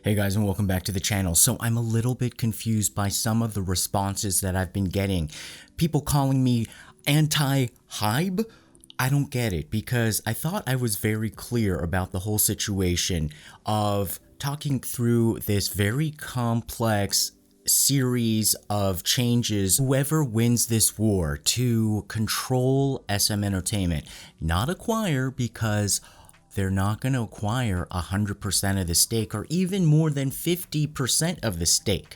Hey guys, and welcome back to the channel. So I'm a little bit confused by some of the responses that I've been getting. People calling me anti-Hybe? I don't get it, because I thought I was very clear about the whole situation of talking through this very complex series of changes. Whoever wins this war to control SM Entertainment, not acquire, because they're not going to acquire 100% of the stake or even more than 50% of the stake.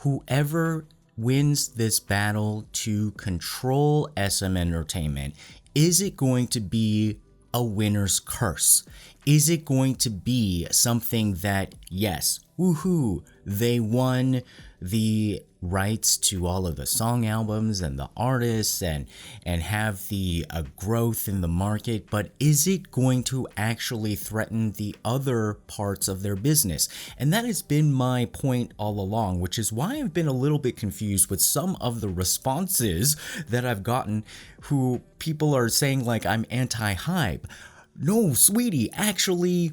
Whoever wins this battle to control SM Entertainment, is it going to be a winner's curse? Is it going to be something that, yes, woohoo, they won the rights to all of the song albums and the artists and have the growth in the market, but is it going to actually threaten the other parts of their business? And that has been my point all along, which is why I've been a little bit confused with some of the responses that I've gotten, who people are saying like I'm anti-Hybe. No, sweetie, actually,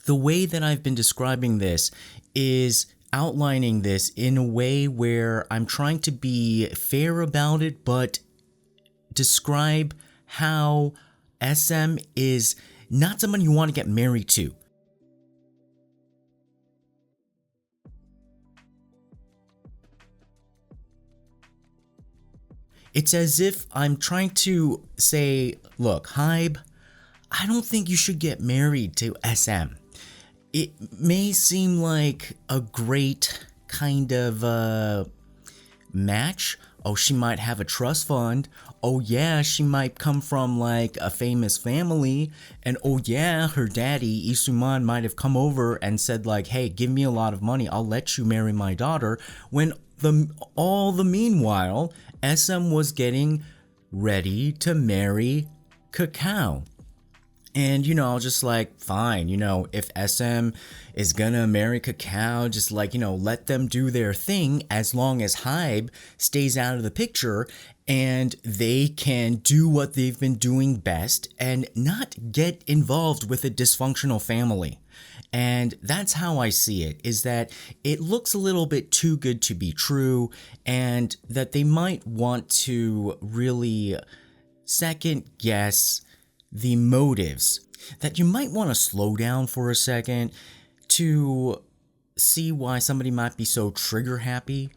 the way that I've been describing this is outlining this in a way where I'm trying to be fair about it, but describe how SM is not someone you want to get married to. It's as if I'm trying to say, look, Hybe, I don't think you should get married to SM. It may seem like a great kind of match. Oh, she might have a trust fund. Oh yeah, she might come from like a famous family. And oh yeah, her daddy, Isuman, might have come over and said like, hey, give me a lot of money, I'll let you marry my daughter. When all the meanwhile, SM was getting ready to marry Kakao. And, you know, I was just like, fine, you know, if SM is gonna marry Kakao, just like, you know, let them do their thing, as long as Hybe stays out of the picture and they can do what they've been doing best and not get involved with a dysfunctional family. And that's how I see it, is that it looks a little bit too good to be true, and that they might want to really second guess the motives, that you might want to slow down for a second to see why somebody might be so trigger happy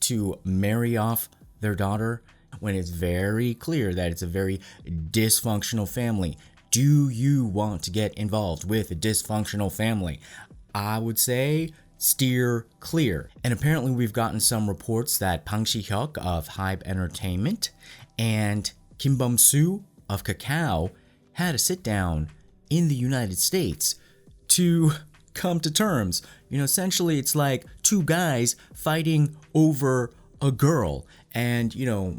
to marry off their daughter when it's very clear that it's a very dysfunctional family. Do you want to get involved with a dysfunctional family? I would say steer clear. And apparently we've gotten some reports that Pang Si-hyuk of Hybe Entertainment and Kim Bum-soo of Kakao had a sit down in the United States to come to terms. You know, essentially it's like two guys fighting over a girl. And, you know,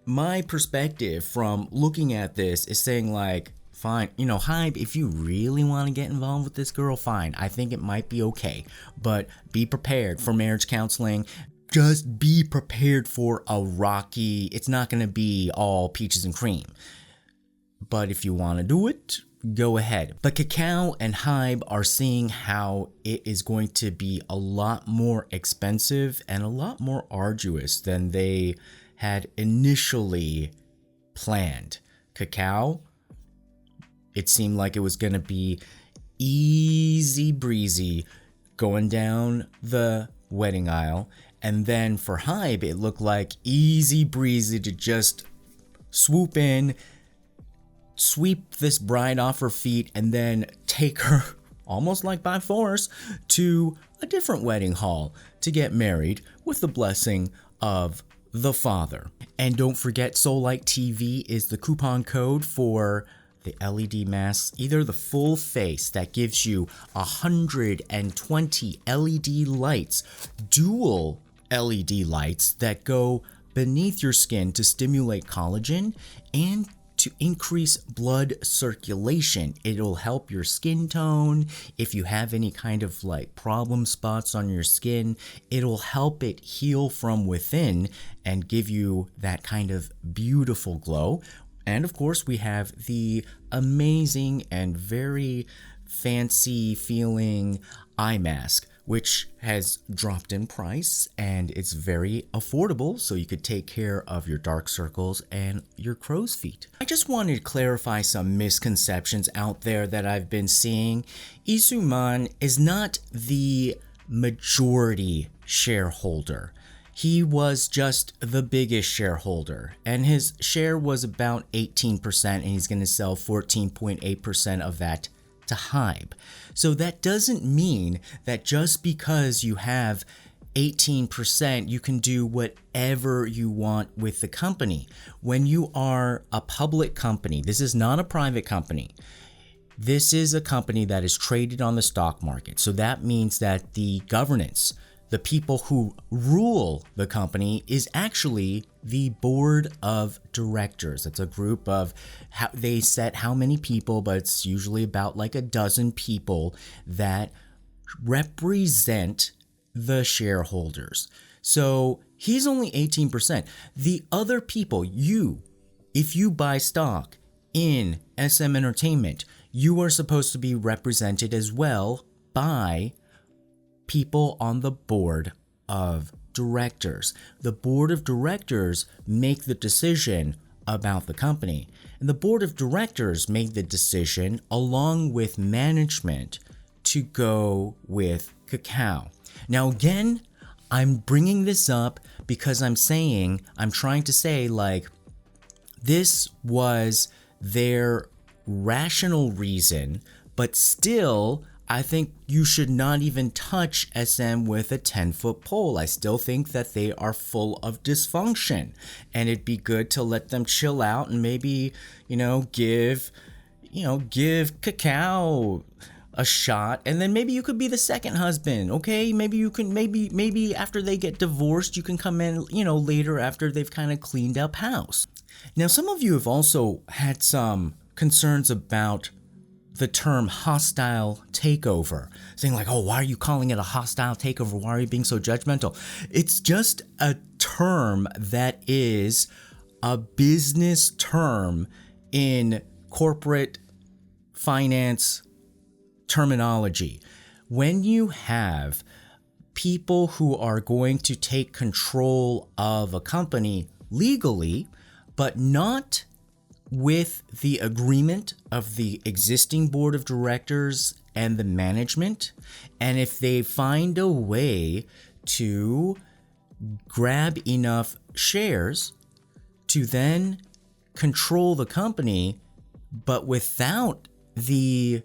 my perspective from looking at this is saying like, fine, you know, Hybe, if you really want to get involved with this girl, fine. I think it might be okay, but be prepared for marriage counseling. Just be prepared for a rocky, it's not going to be all peaches and cream. But if you want to do it, go ahead. But Kakao and Hybe are seeing how it is going to be a lot more expensive and a lot more arduous than they had initially planned. Kakao, it seemed like it was going to be easy breezy going down the wedding aisle. And then for Hybe, it looked like easy breezy to just swoop in, sweep this bride off her feet, and then take her almost like by force to a different wedding hall to get married with the blessing of the father. And don't forget, Seoulite TV is the coupon code for the LED masks, either the full face that gives you 120 LED lights, dual LED lights that go beneath your skin to stimulate collagen and to increase blood circulation. It'll help your skin tone. If you have any kind of like problem spots on your skin, it'll help it heal from within and give you that kind of beautiful glow. And of course, we have the amazing and very fancy feeling eye mask, which has dropped in price and it's very affordable, so you could take care of your dark circles and your crow's feet. I just wanted to clarify some misconceptions out there that I've been seeing. Isuman is not the majority shareholder. He was just the biggest shareholder, and his share was about 18%, and he's going to sell 14.8% of that to Hybe. So that doesn't mean that just because you have 18%, you can do whatever you want with the company. When you are a public company, this is not a private company. This is a company that is traded on the stock market. So that means that the governance, the people who rule the company, is actually the board of directors. It's a group of, they set how many people, but it's usually about like a dozen people that represent the shareholders. So he's only 18%. The other people, if you buy stock in SM Entertainment, you are supposed to be represented as well by people on the board of directors. The board of directors make the decision about the company, and the board of directors made the decision along with management to go with Kakao. Now again, I'm bringing this up because I'm trying to say, like, this was their rational reason, but still, I think you should not even touch SM with a 10-foot pole. I still think that they are full of dysfunction, and it'd be good to let them chill out and maybe, give Kakao a shot, and then maybe you could be the second husband. Okay, maybe you can, maybe after they get divorced, you can come in, later after they've kind of cleaned up house. Now, some of you have also had some concerns about the term hostile takeover, saying like, oh, why are you calling it a hostile takeover? Why are you being so judgmental? It's just a term that is a business term in corporate finance terminology. When you have people who are going to take control of a company legally, but not with the agreement of the existing board of directors and the management, and if they find a way to grab enough shares to then control the company, but without the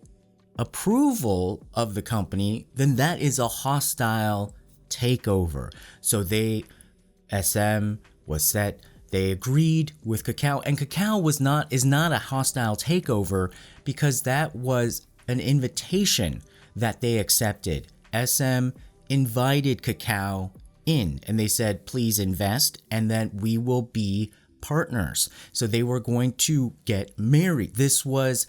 approval of the company, then that is a hostile takeover. So SM was set. They agreed with Kakao, and Kakao is not a hostile takeover because that was an invitation that they accepted. SM invited Kakao in, and they said, please invest, and then we will be partners. So they were going to get married. This was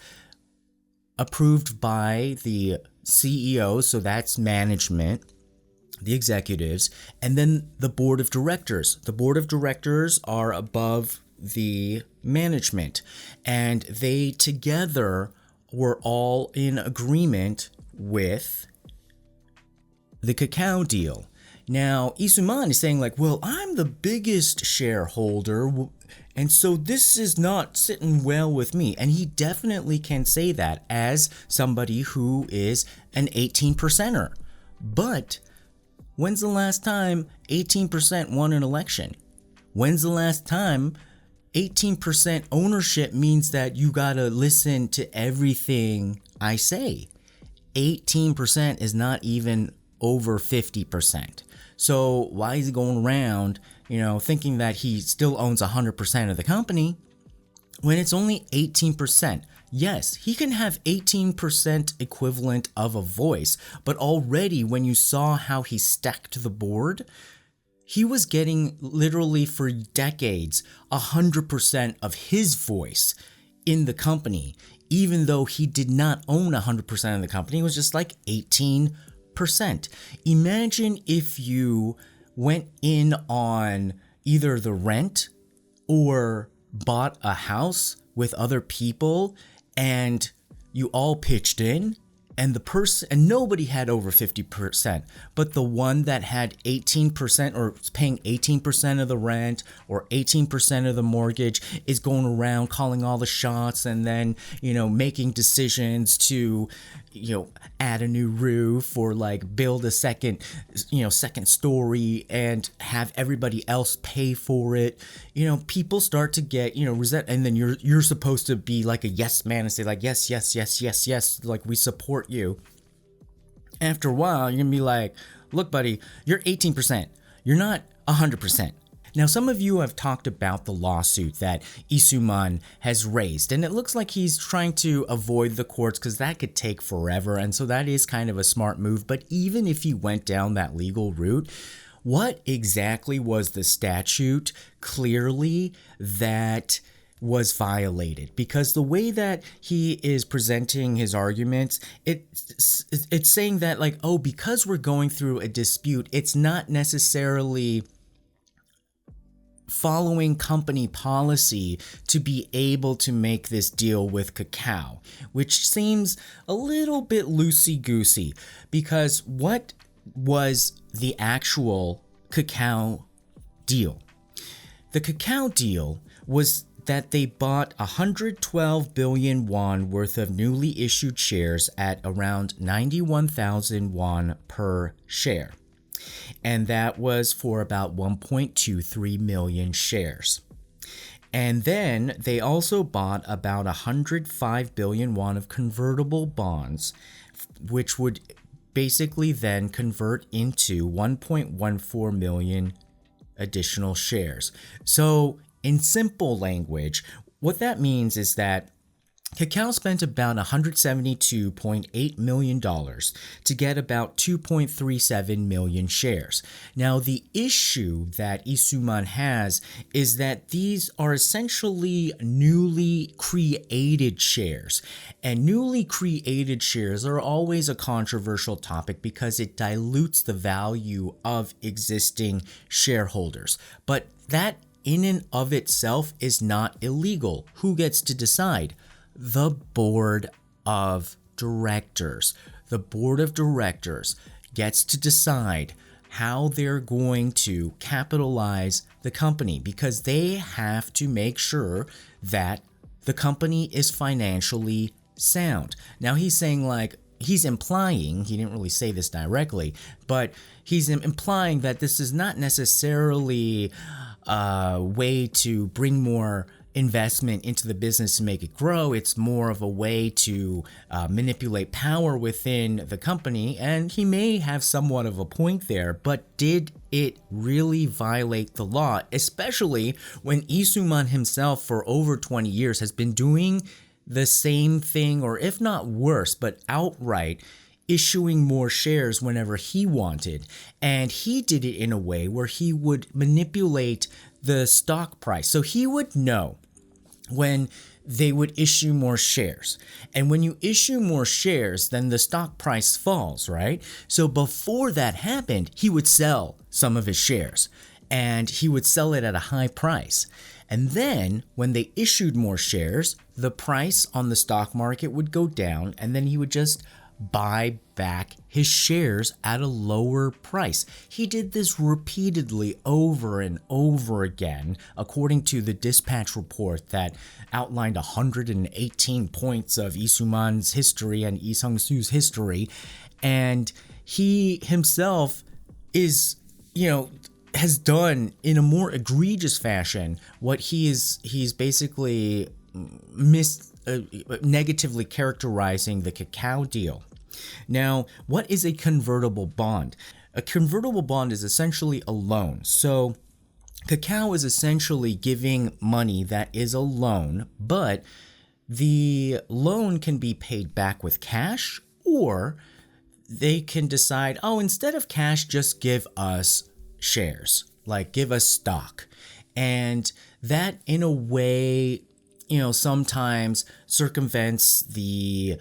approved by the CEO, so that's management, the executives, and then the board of directors. The board of directors are above the management, and they together were all in agreement with the Kakao deal. Now, Isuman is saying like, well, I'm the biggest shareholder, and so this is not sitting well with me. And he definitely can say that as somebody who is an 18%er. But when's the last time 18% won an election? When's the last time 18% ownership means that you gotta listen to everything I say? 18% is not even over 50%. So why is he going around, thinking that he still owns 100% of the company when it's only 18%? Yes, he can have 18% equivalent of a voice, but already when you saw how he stacked the board, he was getting literally for decades 100% of his voice in the company, even though he did not own 100% of the company. It was just like 18%. Imagine if you went in on either the rent or bought a house with other people and you all pitched in and the person, and nobody had over 50%, but the one that had 18% or was paying 18% of the rent or 18% of the mortgage is going around calling all the shots, and then, making decisions to, add a new roof or like build a second story and have everybody else pay for it. People start to get, resent, and then you're supposed to be like a yes man and say like, yes, yes, yes, yes, yes, like we support you. After a while, you're gonna be like, look, buddy, you're 18%. You're not 100%. Now, some of you have talked about the lawsuit that Isuman has raised, and it looks like he's trying to avoid the courts because that could take forever, and so that is kind of a smart move. But even if he went down that legal route, what exactly was the statute clearly that was violated? Because the way that he is presenting his arguments, it's saying that like, oh, because we're going through a dispute, it's not necessarily following company policy to be able to make this deal with Kakao, which seems a little bit loosey-goosey, because what was the actual Kakao deal? The Kakao deal was that they bought 112 billion won worth of newly issued shares at around 91,000 won per share. And that was for about 1.23 million shares. And then they also bought about 105 billion won of convertible bonds, which would basically then convert into 1.14 million additional shares. So in simple language, what that means is that Kakao spent about $172.8 million to get about 2.37 million shares. Now, the issue that Isuman has is that these are essentially newly created shares. And newly created shares are always a controversial topic because it dilutes the value of existing shareholders. But that in and of itself is not illegal. Who gets to decide? The board of directors. The board of directors gets to decide how they're going to capitalize the company, because they have to make sure that the company is financially sound. Now he's saying like, he's implying, he didn't really say this directly, but he's implying that this is not necessarily a way to bring more investment into the business to make it grow. It's more of a way to manipulate power within the company, and he may have somewhat of a point there, but did it really violate the law, especially when Isuman himself for over 20 years has been doing the same thing, or if not worse, but outright issuing more shares whenever he wanted. And he did it in a way where he would manipulate the stock price. So he would know when they would issue more shares. And when you issue more shares, then the stock price falls, right? So before that happened, he would sell some of his shares, and he would sell it at a high price. And then when they issued more shares, the price on the stock market would go down, and then he would just buy back his shares at a lower price. He did this repeatedly over and over again, according to the dispatch report that outlined 118 points of Isuman's history and Lee Sung-soo's history. And he himself is, has done in a more egregious fashion what he's basically negatively characterizing the Kakao deal. Now, what is a convertible bond? A convertible bond is essentially a loan. So Kakao is essentially giving money that is a loan, but the loan can be paid back with cash, or they can decide, oh, instead of cash, just give us shares, like give us stock. And that in a way, sometimes circumvents the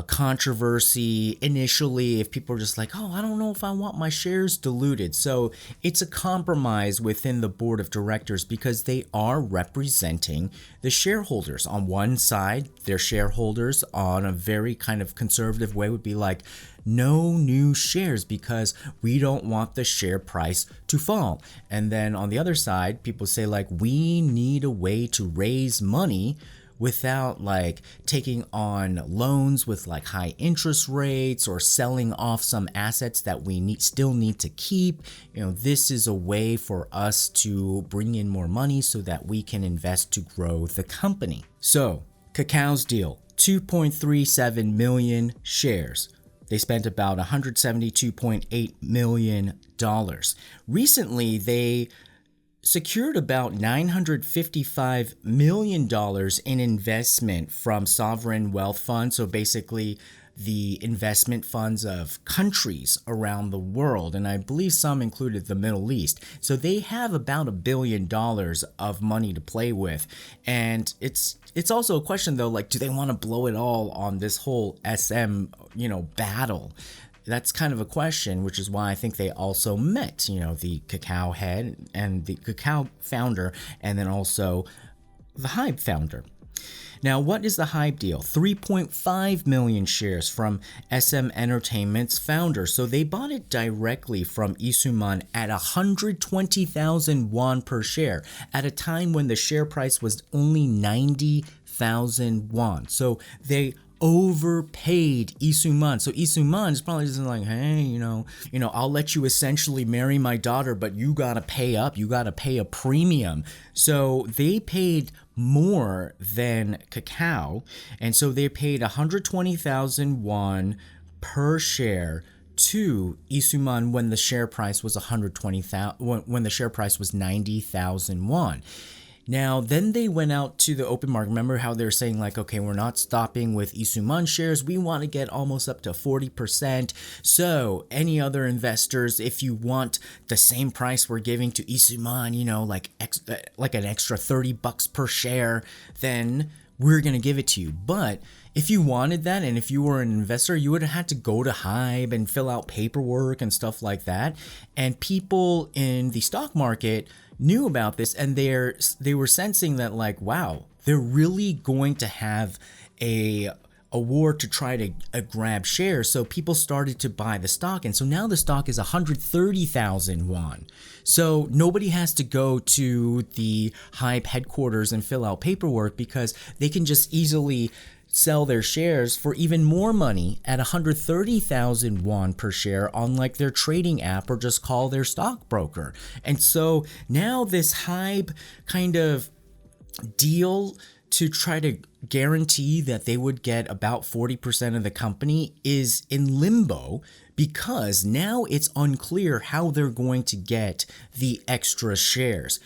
controversy initially if people are just like, oh, I don't know if I want my shares diluted. So it's a compromise within the board of directors because they are representing the shareholders. On one side, their shareholders on a very kind of conservative way would be like, no new shares because we don't want the share price to fall. And then on the other side, people say like, we need a way to raise money without like taking on loans with like high interest rates or selling off some assets that we still need to keep. This is a way for us to bring in more money so that we can invest to grow the company. So Kakao's deal, 2.37 million shares. They spent about $172.8 million. Recently, they secured about $955 million in investment from sovereign wealth funds. So basically the investment funds of countries around the world. And I believe some included the Middle East. So they have about $1 billion of money to play with. And it's also a question though, like, do they want to blow it all on this whole SM, battle? That's kind of a question, which is why I think they also met, the Kakao head and the Kakao founder, and then also the Hybe founder. Now, what is the Hybe deal? 3.5 million shares from SM Entertainment's founder. So they bought it directly from Isuman at 120,000 won per share at a time when the share price was only 90,000 won. So they overpaid Isuman. So Isuman is probably just like, hey, I'll let you essentially marry my daughter, but you gotta pay up. You gotta pay a premium. So they paid more than Kakao, and so they paid 120,000 won per share to Isuman when the share price was 120,000, when the share price was 90,000 won. Now, then they went out to the open market. Remember how they're saying like, okay, we're not stopping with Isuman shares. We want to get almost up to 40%. So any other investors, if you want the same price we're giving to Isuman, like an extra $30 per share, then we're going to give it to you. But if you wanted that, and if you were an investor, you would have had to go to Hive and fill out paperwork and stuff like that. And people in the stock market knew about this, and they were sensing that like, wow, they're really going to have a war to try to grab shares. So people started to buy the stock, and so now the stock is 130,000 won. So nobody has to go to the Hybe headquarters and fill out paperwork because they can just easily sell their shares for even more money at 130,000 won per share on like their trading app, or just call their stockbroker. And so now this Hybe kind of deal to try to guarantee that they would get about 40% of the company is in limbo, because now it's unclear how they're going to get the extra shares.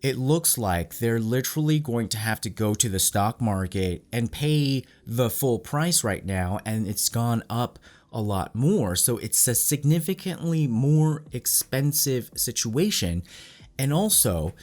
It looks like they're literally going to have to go to the stock market and pay the full price right now, and it's gone up a lot more. So it's a significantly more expensive situation. And also,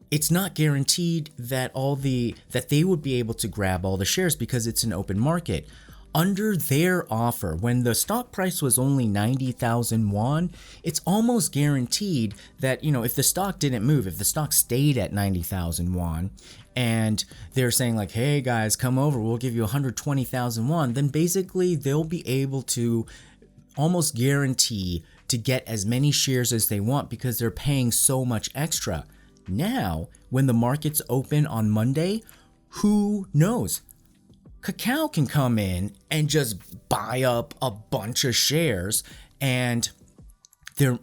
it's not guaranteed that that they would be able to grab all the shares because it's an open market. Under their offer, when the stock price was only 90,000 won, it's almost guaranteed that, if the stock didn't move, if the stock stayed at 90,000 won, and they're saying like, hey guys, come over, we'll give you 120,000 won, then basically they'll be able to almost guarantee to get as many shares as they want because they're paying so much extra. Now, when the markets open on Monday, who knows? Kakao can come in and just buy up a bunch of shares, and and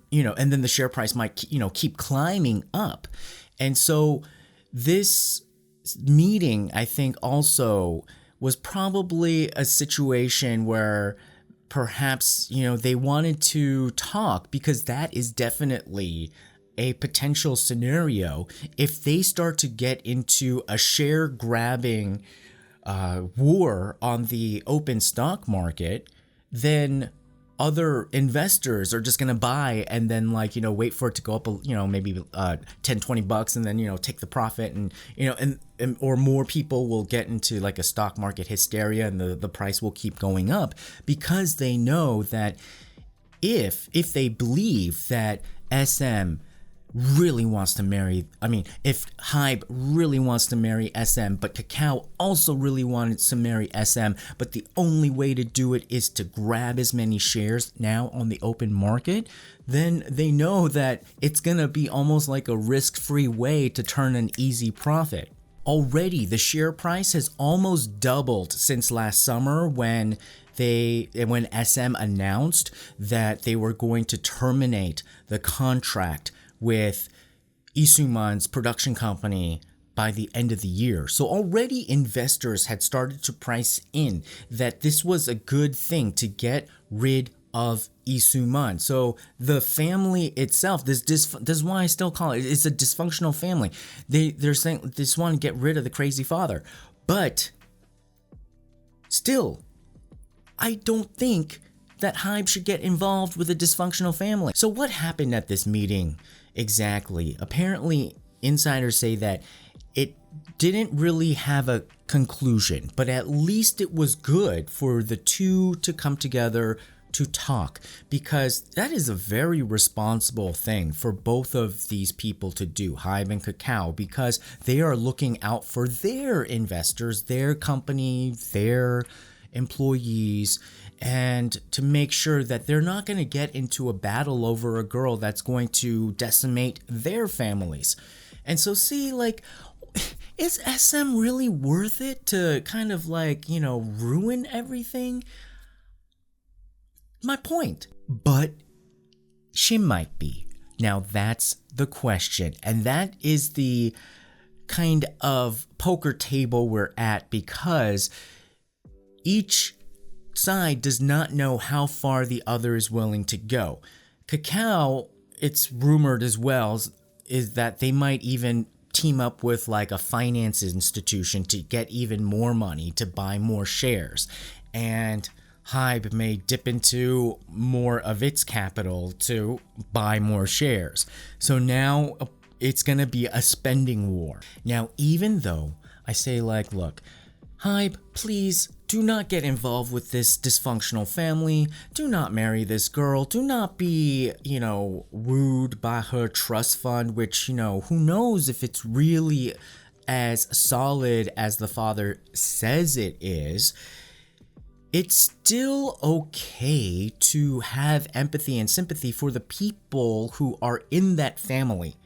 then the share price might, keep climbing up. And so this meeting, I think, also was probably a situation where perhaps, they wanted to talk, because that is definitely a potential scenario. If they start to get into a share grabbing war on the open stock market, then other investors are just going to buy and then like, wait for it to go up, maybe 10, $20 and then, take the profit and, and or more people will get into like a stock market hysteria and the price will keep going up because they know that if they believe that SM really wants to marry, if Hybe really wants to marry SM, but Kakao also really wanted to marry SM, but the only way to do it is to grab as many shares now on the open market, then they know that it's gonna be almost like a risk-free way to turn an easy profit. Already, the share price has almost doubled since last summer when SM announced that they were going to terminate the contract with Isuman's production company by the end of the year. So already investors had started to price in that this was a good thing to get rid of Isuman. So the family itself, this is why I still call it's a dysfunctional family. They're saying they just want to get rid of the crazy father. But still, I don't think that Hybe should get involved with a dysfunctional family. So what happened at this meeting exactly? Apparently, insiders say that it didn't really have a conclusion, but at least it was good for the two to come together to talk, because that is a very responsible thing for both of these people to do, Hybe and Kakao, because they are looking out for their investors, their company, their employees, and to make sure that they're not going to get into a battle over a girl that's going to decimate their families. And so see, like, is SM really worth it to kind of like, ruin everything? My point. But she might be. Now that's the question. And that is the kind of poker table we're at, because each side does not know how far the other is willing to go. Kakao, it's rumored as well, is that they might even team up with like a finance institution to get even more money to buy more shares. And Hybe may dip into more of its capital to buy more shares. So now it's going to be a spending war. Now, even though I say like, look, Hybe, please do not get involved with this dysfunctional family. Do not marry this girl. Do not be, wooed by her trust fund, which, who knows if it's really as solid as the father says it is. It's still okay to have empathy and sympathy for the people who are in that family,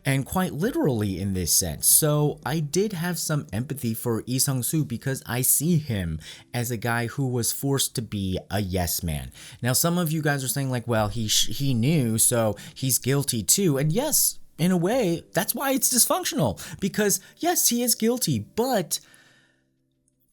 and quite literally in this sense. So I did have some empathy for Lee Sung-soo because I see him as a guy who was forced to be a yes man. Now some of you guys are saying like, well, he knew, so he's guilty too. And yes, in a way, that's why it's dysfunctional, because yes, he is guilty, but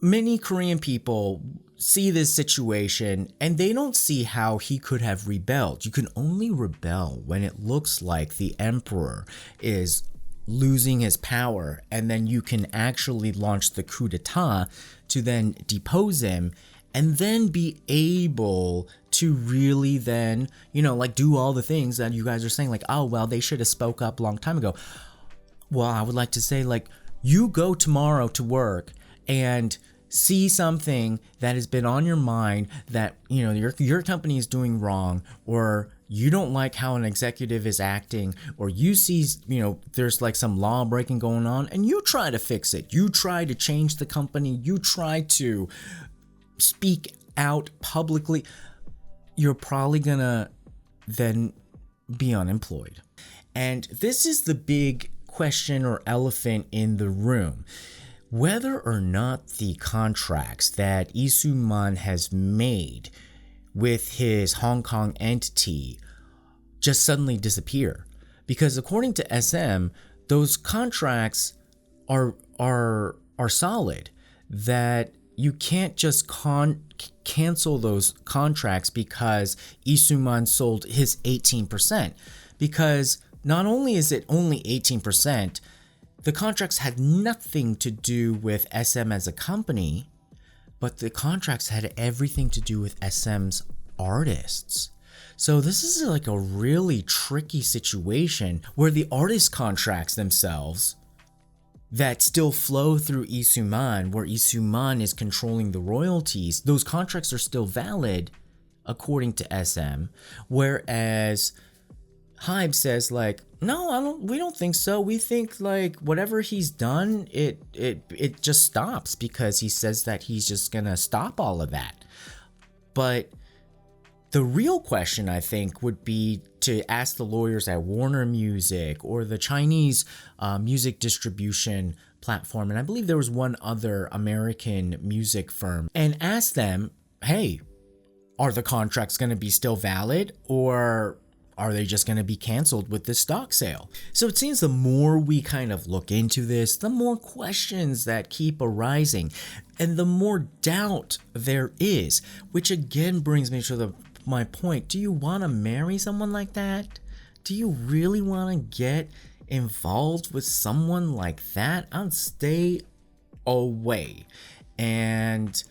many Korean people see this situation and they don't see how he could have rebelled. You can only rebel when it looks like the emperor is losing his power, and then you can actually launch the coup d'etat to then depose him and then be able to really then, like do all the things that you guys are saying, like, oh, well, they should have spoke up a long time ago. Well, I would like to say, like, you go tomorrow to work and see something that has been on your mind that, your company is doing wrong, or you don't like how an executive is acting, or you see, there's like some law breaking going on, and you try to fix it. You try to change the company. You try to speak out publicly. You're probably gonna then be unemployed. And this is the big question or elephant in the room. Whether or not the contracts that Lee Soo-man has made with his Hong Kong entity just suddenly disappear. Because according to SM, those contracts are solid, that you can't just cancel those contracts because Lee Soo-man sold his 18%. Because not only is it only 18%, the contracts had nothing to do with SM as a company, but the contracts had everything to do with SM's artists. So this is like a really tricky situation where the artist contracts themselves that still flow through Isuman, where Isuman is controlling the royalties. Those contracts are still valid according to SM, whereas Hybe says like, no, we don't think so. We think like whatever he's done, it just stops, because he says that he's just gonna stop all of that. But the real question, I think, would be to ask the lawyers at Warner Music or the Chinese music distribution platform, and I believe there was one other American music firm, and ask them, hey, are the contracts going to be still valid, or are they just going to be canceled with this stock sale? So it seems the more we kind of look into this, the more questions that keep arising and the more doubt there is, which again brings me to my point. Do you want to marry someone like that? Do you really want to get involved with someone like that? I'd stay away. And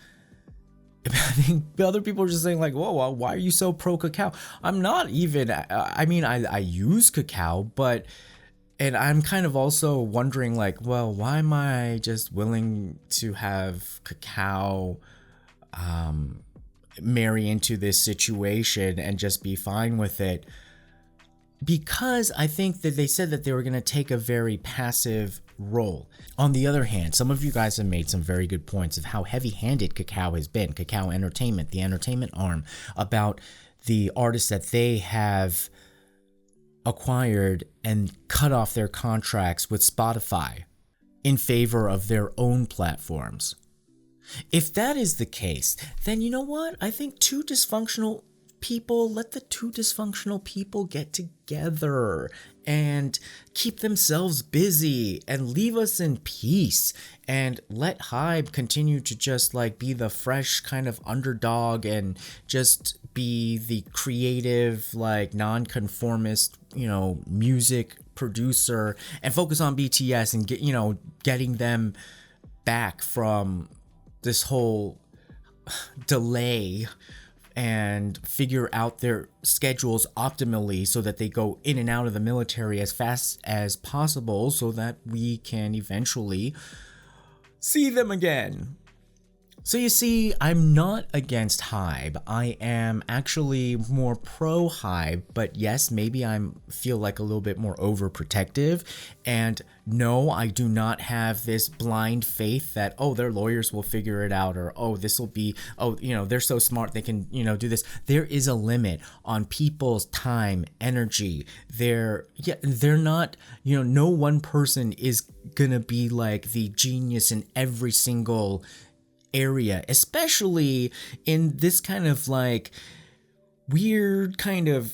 I think other people are just saying like, whoa, why are you so pro cacao? I'm not even, I mean, I use cacao, but, and I'm kind of also wondering like, well, why am I just willing to have cacao marry into this situation and just be fine with it? Because I think that they said that they were going to take a very passive role. On the other hand, some of you guys have made some very good points of how heavy-handed Kakao has been, Kakao Entertainment, the entertainment arm, about the artists that they have acquired and cut off their contracts with Spotify in favor of their own platforms. If that is the case, then you know what? I think two dysfunctional people, let the two dysfunctional people get together and keep themselves busy and leave us in peace, and let Hybe continue to just like be the fresh kind of underdog and just be the creative, like non-conformist, music producer, and focus on BTS and getting them back from this whole delay, and figure out their schedules optimally so that they go in and out of the military as fast as possible so that we can eventually see them again. So you see, I'm not against Hybe. I am actually more pro Hybe, but yes, maybe I feel like a little bit more overprotective. And no, I do not have this blind faith that, oh, their lawyers will figure it out, or oh, this will be, oh, they're so smart they can, do this. There is a limit on people's time, energy. They're not, no one person is gonna be like the genius in every single area, especially in this kind of like weird kind of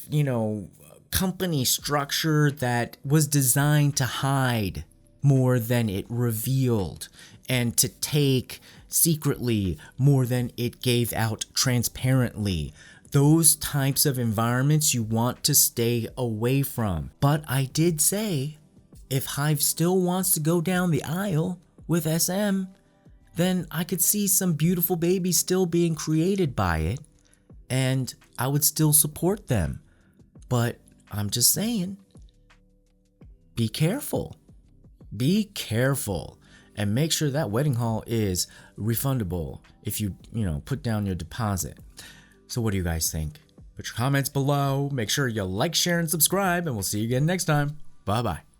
company structure that was designed to hide more than it revealed, and to take secretly more than it gave out transparently. Those types of environments you want to stay away from. But I did say, if Hive still wants to go down the aisle with SM, then I could see some beautiful babies still being created by it, and I would still support them. But I'm just saying, be careful. Be careful, and make sure that wedding hall is refundable if you put down your deposit. So what do you guys think? Put your comments below. Make sure you like, share, and subscribe, and we'll see you again next time. Bye-bye.